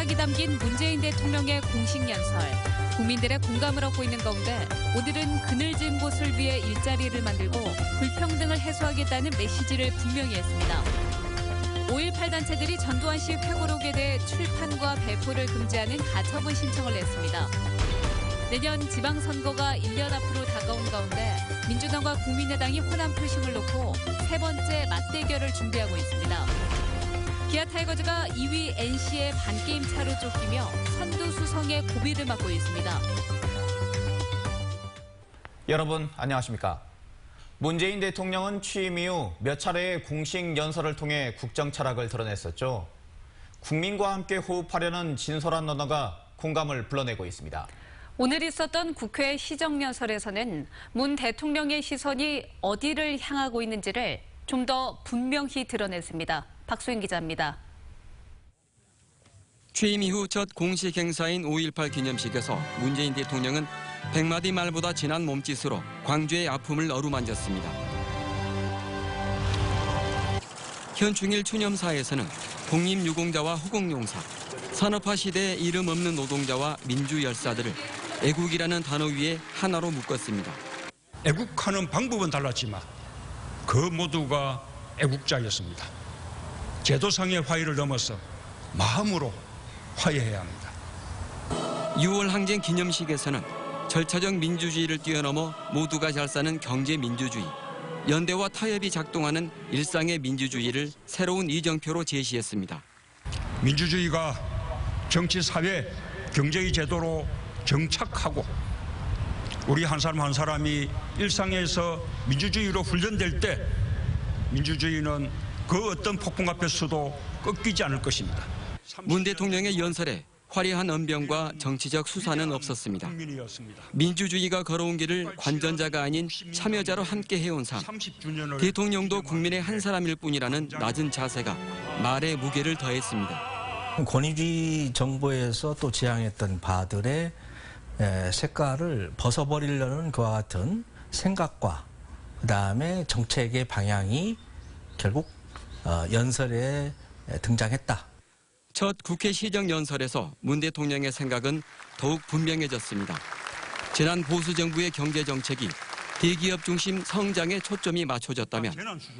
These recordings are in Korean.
생각이 담긴 문재인 대통령의 공식 연설. 국민들의 공감을 얻고 있는 가운데 오늘은 그늘진 곳을 위해 일자리를 만들고 불평등을 해소하겠다는 메시지를 분명히 했습니다. 5.18 단체들이 전두환 씨 회고록에 대해 출판과 배포를 금지하는 가처분 신청을 냈습니다. 내년 지방선거가 1년 앞으로 다가온 가운데 민주당과 국민의당이 호남 표심을 놓고 세 번째 맞대결을 준비하고 있습니다. 기아 타이거즈가 2위 NC의 반게임 차로 쫓기며 선두 수성의 고비를 맞고 있습니다. 여러분 안녕하십니까? 문재인 대통령은 취임 이후 몇 차례의 공식 연설을 통해 국정 철학을 드러냈었죠. 국민과 함께 호흡하려는 진솔한 언어가 공감을 불러내고 있습니다. 오늘 있었던 국회 시정연설에서는 문 대통령의 시선이 어디를 향하고 있는지를 좀 더 분명히 드러냈습니다. 박수인 기자입니다. 취임 이후 첫 공식 행사인 5.18 기념식에서 문재인 대통령은 100마디 말보다 진한 몸짓으로 광주의 아픔을 어루만졌습니다. 현충일 추념사에서는 독립유공자와 허공용사, 산업화 시대에 이름 없는 노동자와 민주열사들을 애국이라는 단어 위에 하나로 묶었습니다. 애국하는 방법은 달랐지만 그 모두가 애국자였습니다. 제도상의 화해를 넘어서 마음으로 화해해야 합니다. 6월 항쟁 기념식에서는 절차적 민주주의를 뛰어넘어 모두가 잘 사는 경제민주주의, 연대와 타협이 작동하는 일상의 민주주의를 새로운 이정표로 제시했습니다. 민주주의가 정치, 사회, 경제의 제도로 정착하고 우리 한 사람 한 사람이 일상에서 민주주의로 훈련될 때 민주주의는 그 어떤 폭풍 앞에서도 꺾이지 않을 것입니다. 문 대통령의 연설에 화려한 언변과 정치적 수사는 없었습니다. 민주주의가 걸어온 길을 관전자가 아닌 참여자로 함께 해온 삶. 대통령도 국민의 한 사람일 뿐이라는 낮은 자세가 말의 무게를 더했습니다. 권위주의 정부에서 또 지향했던 바들의 색깔을 벗어버리려는 그와 같은 생각과 그다음에 정책의 방향이 결국 연설에 등장했다. 첫 국회 시정연설에서 문 대통령의 생각은 더욱 분명해졌습니다. 지난 보수정부의 경제정책이 대기업 중심 성장에 초점이 맞춰졌다면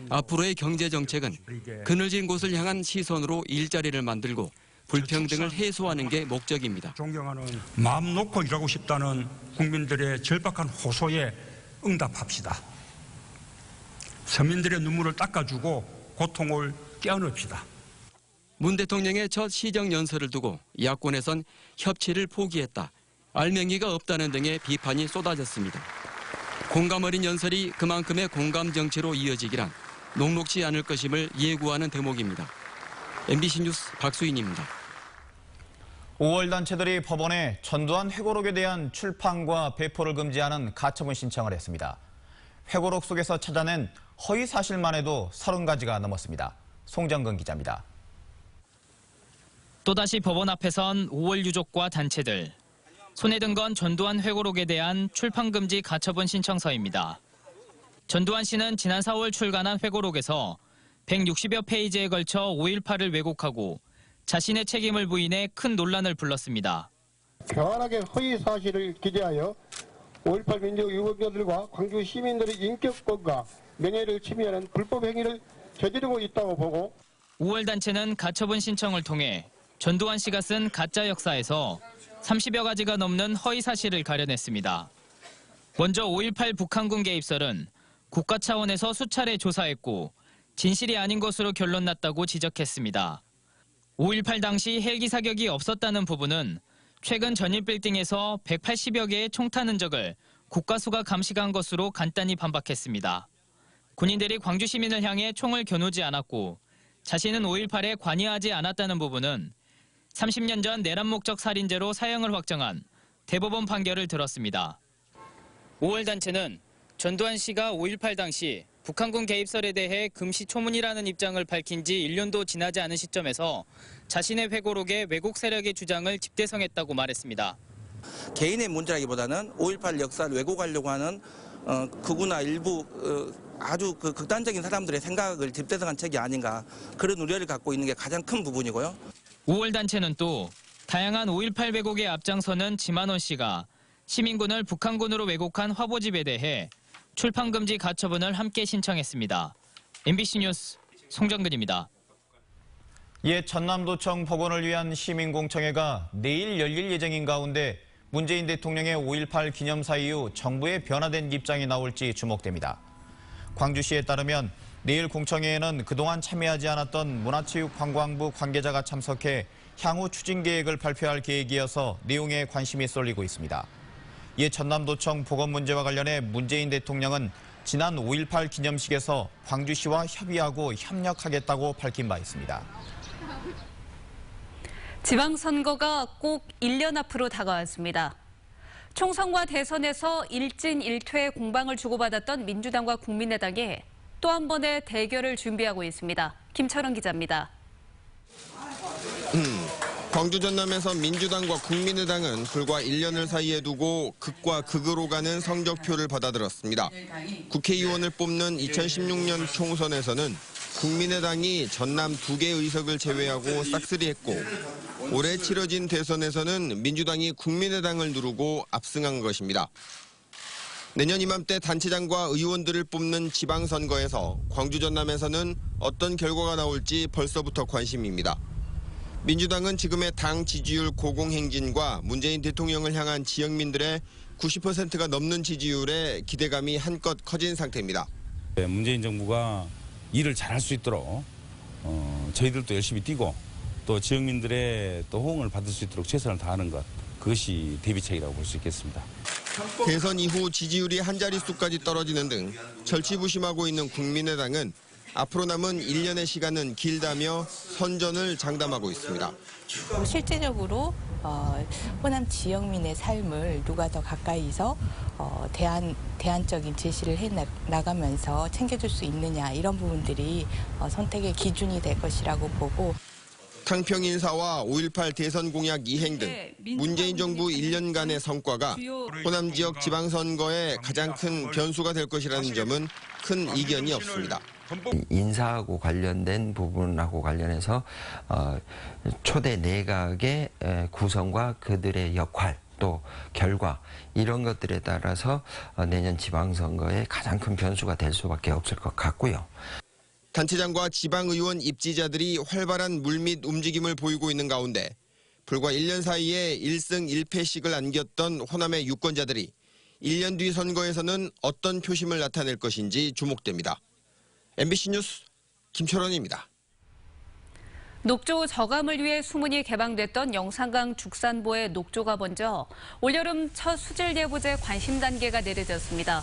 앞으로의 경제정책은 그늘진 곳을 향한 시선으로 일자리를 만들고 불평등을 해소하는 게 목적입니다. 마음 놓고 일하고 싶다는 국민들의 절박한 호소에 응답합시다. 서민들의 눈물을 닦아주고 고통을 떼어넣읍시다. 문 대통령의 첫 시정연설을 두고 야권에선 협치를 포기했다, 알맹이가 없다는 등의 비판이 쏟아졌습니다. 공감 어린 연설이 그만큼의 공감 정치로 이어지기란 녹록지 않을 것임을 예고하는 대목입니다. MBC 뉴스 박수인입니다. 5월 단체들이 법원에 전두환 회고록에 대한 출판과 배포를 금지하는 가처분 신청을 했습니다. 회고록 속에서 찾아낸 허위 사실만 해도 30가지가 넘었습니다. 송정근 기자입니다. 또다시 법원 앞에선 5월 유족과 단체들. 손에 든 건 전두환 회고록에 대한 출판 금지 가처분 신청서입니다. 전두환 씨는 지난 4월 출간한 회고록에서 160여 페이지에 걸쳐 5.18을 왜곡하고 자신의 책임을 부인해 큰 논란을 불렀습니다. 교활하게 허위 사실을 기재하여 5.18 민족 유공자들과 광주 시민들의 인격권과 명예를 침해하는 불법 행위를 저지르고 있다고 보고 5월 단체는 가처분 신청을 통해 전두환 씨가 쓴 가짜 역사에서 30여 가지가 넘는 허위 사실을 가려냈습니다. 먼저 5.18 북한군 개입설은 국가 차원에서 수차례 조사했고 진실이 아닌 것으로 결론 났다고 지적했습니다. 5.18 당시 헬기 사격이 없었다는 부분은 최근 전일 빌딩에서 180여 개의 총탄 흔적을 국가수가 감식한 것으로 간단히 반박했습니다. 군인들이 광주 시민을 향해 총을 겨누지 않았고 자신은 5.18에 관여하지 않았다는 부분은 30년 전 내란 목적 살인죄로 사형을 확정한 대법원 판결을 들었습니다. 5월 단체는 전두환 씨가 5.18 당시 북한군 개입설에 대해 금시초문이라는 입장을 밝힌 지 1년도 지나지 않은 시점에서 자신의 회고록에 왜곡 세력의 주장을 집대성했다고 말했습니다. 개인의 문제라기보다는 5.18 역사를 왜곡하려고 하는 극우나 일부 아주 극단적인 사람들의 생각을 집대성한 책이 아닌가, 그런 우려를 갖고 있는 게 가장 큰 부분이고요. 5월 단체는 또 다양한 5.18 왜곡에 앞장서는 지만원 씨가 시민군을 북한군으로 왜곡한 화보집에 대해 출판금지 가처분을 함께 신청했습니다. MBC 뉴스 송정근입니다. 옛 전남도청 복원을 위한 시민공청회가 내일 열릴 예정인 가운데 문재인 대통령의 5.18 기념사 이후 정부의 변화된 입장이 나올지 주목됩니다. 광주시에 따르면 내일 공청회에는 그동안 참여하지 않았던 문화체육관광부 관계자가 참석해 향후 추진 계획을 발표할 계획이어서 내용에 관심이 쏠리고 있습니다. 옛 전남도청 복원 문제와 관련해 문재인 대통령은 지난 5.18 기념식에서 광주시와 협의하고 협력하겠다고 밝힌 바 있습니다. 지방선거가 꼭 1년 앞으로 다가왔습니다. 총선과 대선에서 일진일퇴의 공방을 주고받았던 민주당과 국민의당이 또 한 번의 대결을 준비하고 있습니다. 김철원 기자입니다. 광주 전남에서 민주당과 국민의당은 불과 1년을 사이에 두고 극과 극으로 가는 성적표를 받아들었습니다. 국회의원을 뽑는 2016년 총선에서는 국민의당이 전남 2개 의석을 제외하고 싹쓸이했고 올해 치러진 대선에서는 민주당이 국민의당을 누르고 압승한 것입니다. 내년 이맘때 단체장과 의원들을 뽑는 지방선거에서 광주 전남에서는 어떤 결과가 나올지 벌써부터 관심입니다. 민주당은 지금의 당 지지율 고공행진과 문재인 대통령을 향한 지역민들의 90%가 넘는 지지율에 기대감이 한껏 커진 상태입니다. 문재인 정부가 일을 잘할 수 있도록 저희들도 열심히 뛰고 또 지역민들의 또 호응을 받을 수 있도록 최선을 다하는 것, 그것이 대비책이라고 볼 수 있겠습니다. 대선 이후 지지율이 한 자릿수까지 떨어지는 등 절치부심하고 있는 국민의당은 앞으로 남은 1년의 시간은 길다며 선전을 장담하고 있습니다. 실제적으로 호남 지역민의 삶을 누가 더 가까이서 대안적인 제시를 해나가면서 챙겨줄 수 있느냐, 이런 부분들이 선택의 기준이 될 것이라고 보고, 탕평 인사와 5.18 대선 공약 이행 등 문재인 정부 1년간의 성과가 호남 지역 지방선거의 가장 큰 변수가 될 것이라는 점은 큰 이견이 없습니다. 인사하고 관련된 부분하고 관련해서 초대 내각의 구성과 그들의 역할 또 결과 이런 것들에 따라서 내년 지방선거의 가장 큰 변수가 될 수밖에 없을 것 같고요. 단체장과 지방의원 입지자들이 활발한 물밑 움직임을 보이고 있는 가운데 불과 1년 사이에 1승 1패씩을 안겼던 호남의 유권자들이 1년 뒤 선거에서는 어떤 표심을 나타낼 것인지 주목됩니다. MBC 뉴스 김철원입니다. 녹조 저감을 위해 수문이 개방됐던 영산강 죽산보에 녹조가 번져 올여름 첫 수질 예보제 관심 단계가 내려졌습니다.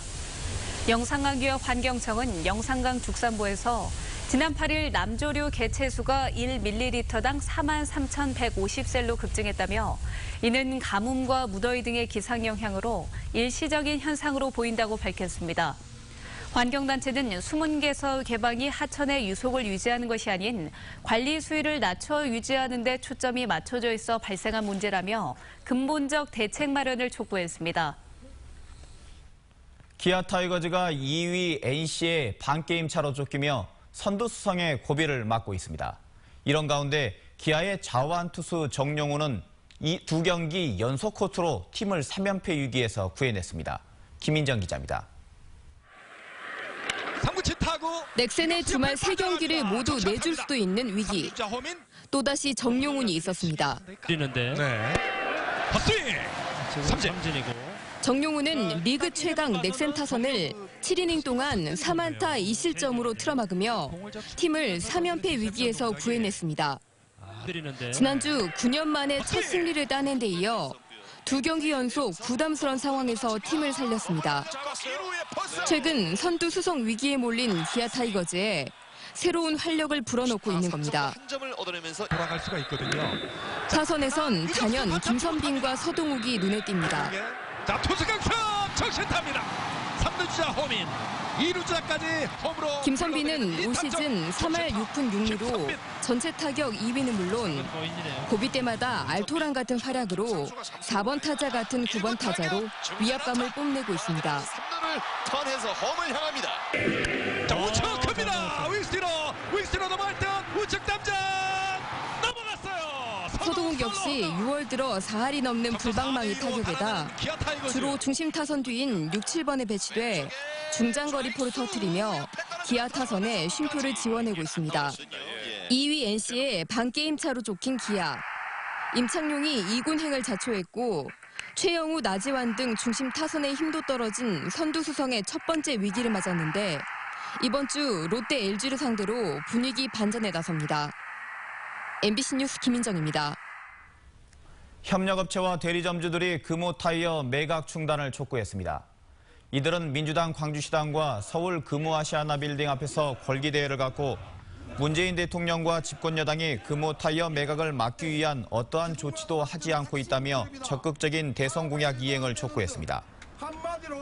영산강기업 환경청은 영산강 죽산보에서 지난 8일 남조류 개체수가 1ml당 43,150셀로 급증했다며 이는 가뭄과 무더위 등의 기상 영향으로 일시적인 현상으로 보인다고 밝혔습니다. 환경단체는 수문개서 개방이 하천의 유속을 유지하는 것이 아닌 관리 수위를 낮춰 유지하는 데 초점이 맞춰져 있어 발생한 문제라며 근본적 대책 마련을 촉구했습니다. 기아 타이거즈가 2위 NC에 반게임 차로 쫓기며 선두 수성의 고비를 맞고 있습니다. 이런 가운데 기아의 자완 투수 정용우는 이 2경기 연속 코트로 팀을 3연패 위기에서 구해냈습니다. 김민정 기자입니다. 넥센의 주말 3경기를 모두 내줄 수도 있는 위기. 또다시 정용훈이 있었습니다. 정용훈은 리그 최강 넥센 타선을 7이닝 동안 3안타 2실점으로 틀어막으며 팀을 3연패 위기에서 구해냈습니다. 지난주 9년 만에 첫 승리를 따낸 데 이어 2경기 연속 부담스러운 상황에서 팀을 살렸습니다. 최근 선두 수성 위기에 몰린 기아 타이거즈에 새로운 활력을 불어넣고 있는 겁니다. 타선에선 단연 김선빈과 서동욱이 눈에 띕니다. 자, 투수 강타 정신탑니다. 3루주자 호민, 2루주자까지 홈으로. 김선빈은 올 시즌 3할 6푼 6리로 전체 타격 2위는 물론 고비 때마다 알토란 같은 활약으로 4번 타자 같은 9번 타자로 위압감을 뽐내고 있습니다. 3루를 턴해서 홈을 향합니다. 자, 우측 큽니다. 윅스로 넘어갈 듯 우측 담장 넘어갔어요. 서동욱이 한국 역시 6월 들어 4할이 넘는 불방망이 타격에다 주로 중심 타선 뒤인 6, 7번에 배치돼 중장거리포를 터뜨리며 기아 타선에 쉼표를 지원하고 있습니다. 2위 NC에 반게임 차로 쫓긴 기아. 임창용이 2군행을 자초했고 최영우, 나지완 등 중심 타선의 힘도 떨어진 선두수성의 첫 번째 위기를 맞았는데 이번 주 롯데 LG를 상대로 분위기 반전에 나섭니다. MBC 뉴스 김민정입니다. 협력업체와 대리점주들이 금호타이어 매각 중단을 촉구했습니다. 이들은 민주당 광주시당과 서울 금호아시아나 빌딩 앞에서 걸기대회를 갖고 문재인 대통령과 집권여당이 금호타이어 매각을 막기 위한 어떠한 조치도 하지 않고 있다며 적극적인 대선 공약 이행을 촉구했습니다.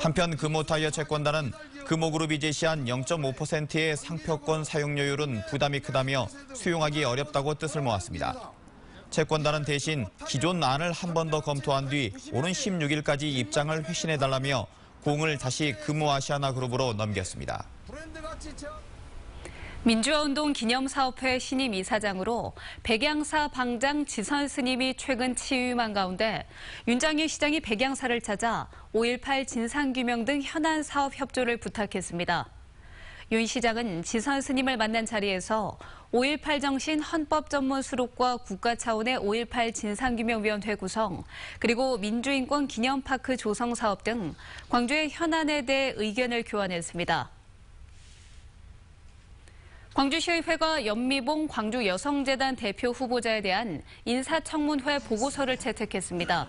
한편 금호타이어 채권단은 금호그룹이 제시한 0.5%의 상표권 사용료율은 부담이 크다며 수용하기 어렵다고 뜻을 모았습니다. 채권단은 대신 기존 안을 한 번 더 검토한 뒤 오는 16일까지 입장을 회신해달라며 공을 다시 금호아시아나 그룹으로 넘겼습니다. 민주화운동 기념사업회 신임 이사장으로 백양사 방장 지선 스님이 최근 취임한 가운데 윤장현 시장이 백양사를 찾아 5.18 진상규명 등 현안 사업 협조를 부탁했습니다. 윤 시장은 지선 스님을 만난 자리에서 5.18 정신 헌법 전문 수록과 국가 차원의 5.18 진상규명위원회 구성, 그리고 민주인권 기념파크 조성 사업 등 광주의 현안에 대해 의견을 교환했습니다. 광주시의회가 연미봉 광주여성재단 대표 후보자에 대한 인사청문회 보고서를 채택했습니다.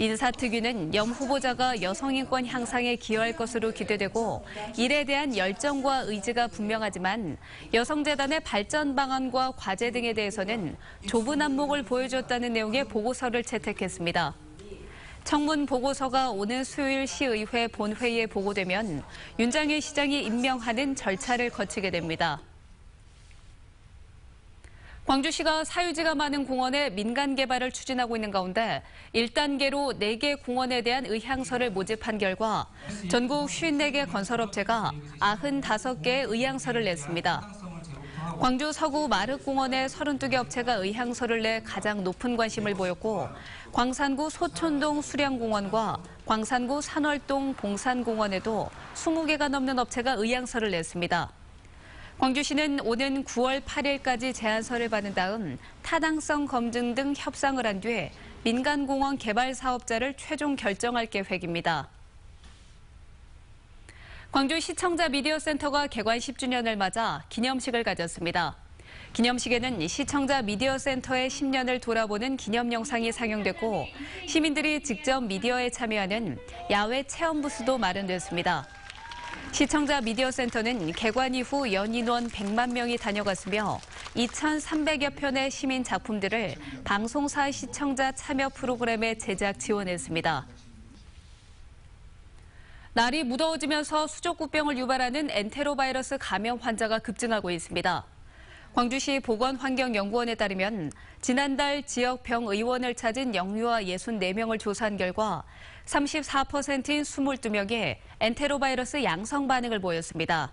인사특위는 염 후보자가 여성인권 향상에 기여할 것으로 기대되고 일에 대한 열정과 의지가 분명하지만 여성재단의 발전 방안과 과제 등에 대해서는 좁은 안목을 보여줬다는 내용의 보고서를 채택했습니다. 청문 보고서가 오는 수요일 시의회 본회의에 보고되면 윤장현 시장이 임명하는 절차를 거치게 됩니다. 광주시가 사유지가 많은 공원의 민간 개발을 추진하고 있는 가운데 1단계로 4개 공원에 대한 의향서를 모집한 결과 전국 54개 건설업체가 95개의 의향서를 냈습니다. 광주 서구 마륵공원의 32개 업체가 의향서를 내 가장 높은 관심을 보였고 광산구 소촌동 수량공원과 광산구 산월동 봉산공원에도 20개가 넘는 업체가 의향서를 냈습니다. 광주시는 오는 9월 8일까지 제안서를 받은 다음 타당성 검증 등 협상을 한 뒤에 민간공원 개발 사업자를 최종 결정할 계획입니다. 광주 시청자 미디어 센터가 개관 10주년을 맞아 기념식을 가졌습니다. 기념식에는 시청자 미디어 센터의 10년을 돌아보는 기념 영상이 상영됐고 시민들이 직접 미디어에 참여하는 야외 체험 부스도 마련됐습니다. 시청자 미디어 센터는 개관 이후 연인원 100만 명이 다녀갔으며 2,300여 편의 시민 작품들을 방송사 시청자 참여 프로그램에 제작 지원했습니다. 날이 무더워지면서 수족구병을 유발하는 엔테로바이러스 감염 환자가 급증하고 있습니다. 광주시 보건환경연구원에 따르면 지난달 지역 병의원을 찾은 영유아 64명을 조사한 결과 34%인 22명이 엔테로바이러스 양성 반응을 보였습니다.